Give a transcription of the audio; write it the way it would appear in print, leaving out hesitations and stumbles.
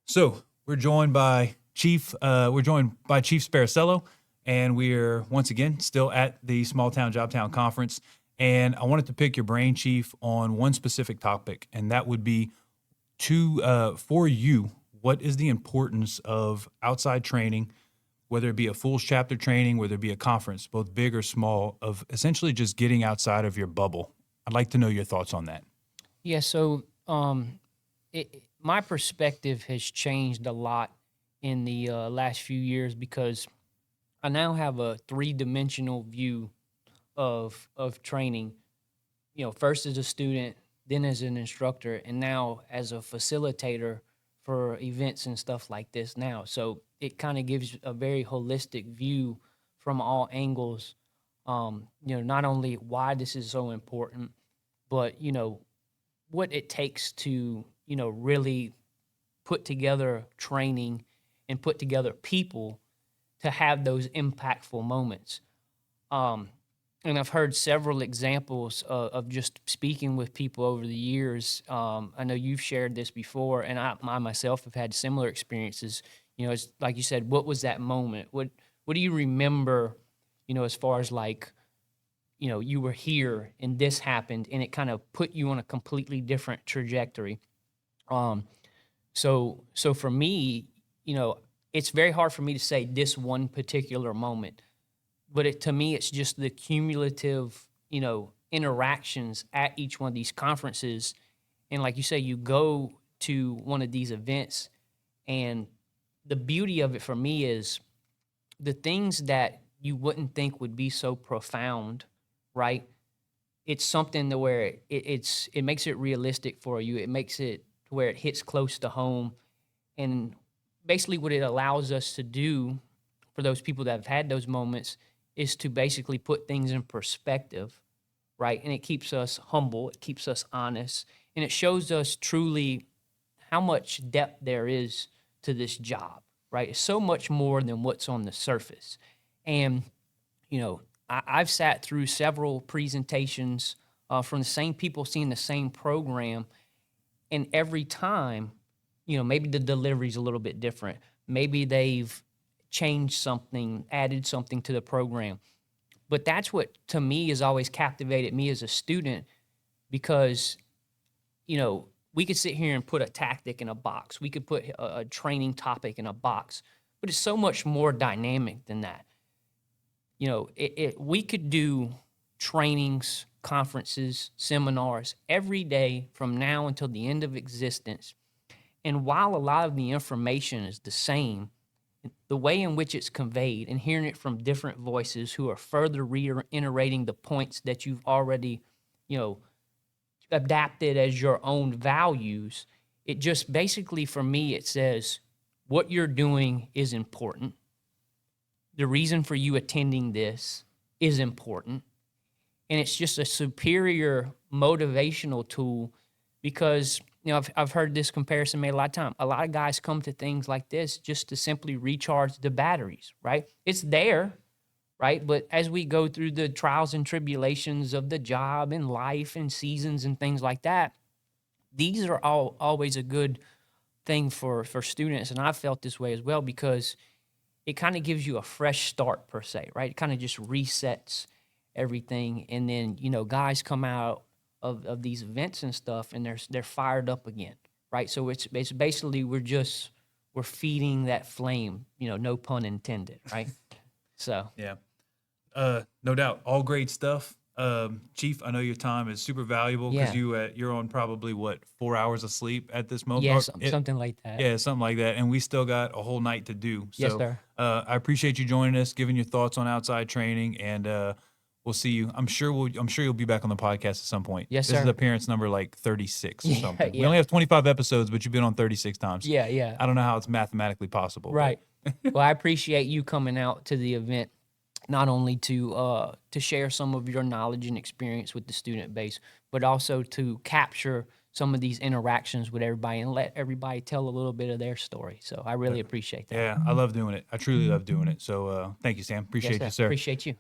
So we're joined by Chief Sparacello, and we're once again still at the Small Town Jobtown Conference. And I wanted to pick your brain, Chief, on one specific topic, and that would be for you, what is the importance of outside training, whether it be a Fool's Chapter training, whether it be a conference, both big or small, of essentially just getting outside of your bubble? I'd like to know your thoughts on that. Yeah, so my perspective has changed a lot in the last few years because I now have a three-dimensional view of training. You know, first as a student, then as an instructor, and now as a facilitator for events and stuff like this now. So it kind of gives a very holistic view from all angles. Not only why this is so important, but what it takes to really put together training and put together people to have those impactful moments. And I've heard several examples of just speaking with people over the years. I know you've shared this before, and I myself have had similar experiences. It's like you said, what was that moment? What do you remember, as far as like, you were here and this happened and it kind of put you on a completely different trajectory. So for me, it's very hard for me to say this one particular moment, but to me, it's just the cumulative, interactions at each one of these conferences. And like you say, you go to one of these events, and the beauty of it for me is the things that you wouldn't think would be so profound, right? It's something to where it makes it realistic for you. It makes it to where it hits close to home. And basically what it allows us to do for those people that have had those moments is to basically put things in perspective, right? And it keeps us humble, it keeps us honest, and it shows us truly how much depth there is to this job, right? It's so much more than what's on the surface. And, I've sat through several presentations from the same people seeing the same program, and every time, maybe the delivery's a little bit different. Maybe they've changed something, added something to the program. But that's what, to me, has always captivated me as a student because, we could sit here and put a tactic in a box. We could put a training topic in a box, but it's so much more dynamic than that. We could do trainings, conferences, seminars every day from now until the end of existence. And while a lot of the information is the same, the way in which it's conveyed and hearing it from different voices who are further reiterating the points that you've already, adapted as your own values, it just basically, for me, it says what you're doing is important. The reason for you attending this is important. And it's just a superior motivational tool because, I've heard this comparison made a lot of time. A lot of guys come to things like this just to simply recharge the batteries, right? It's there, right? But as we go through the trials and tribulations of the job and life and seasons and things like that, these are always a good thing for students. And I've felt this way as well because it kind of gives you a fresh start per se, right? It kind of just resets everything. And then, guys come out of these events and stuff and they're fired up again, right? So it's basically we're feeding that flame, no pun intended, right? So Yeah, no doubt, all great stuff. Chief, I know your time is super valuable because you're on probably 4 hours of sleep at this moment. Yeah, something like that. Yeah, something like that. And we still got a whole night to do. So, Yes, sir. I appreciate you joining us, giving your thoughts on outside training, and we'll see you. I'm sure you'll be back on the podcast at some point. Yes, This sir. is appearance number like 36 or something. We Yeah. only have 25 episodes, but you've been on 36 times. Yeah. I don't know how it's mathematically possible. Right. Well, I appreciate you coming out to the event, not only to share some of your knowledge and experience with the student base, but also to capture some of these interactions with everybody and let everybody tell a little bit of their story. So I really appreciate that. Yeah, I love doing it. I truly love doing it. So thank you, Sam. Appreciate you, sir. Appreciate you.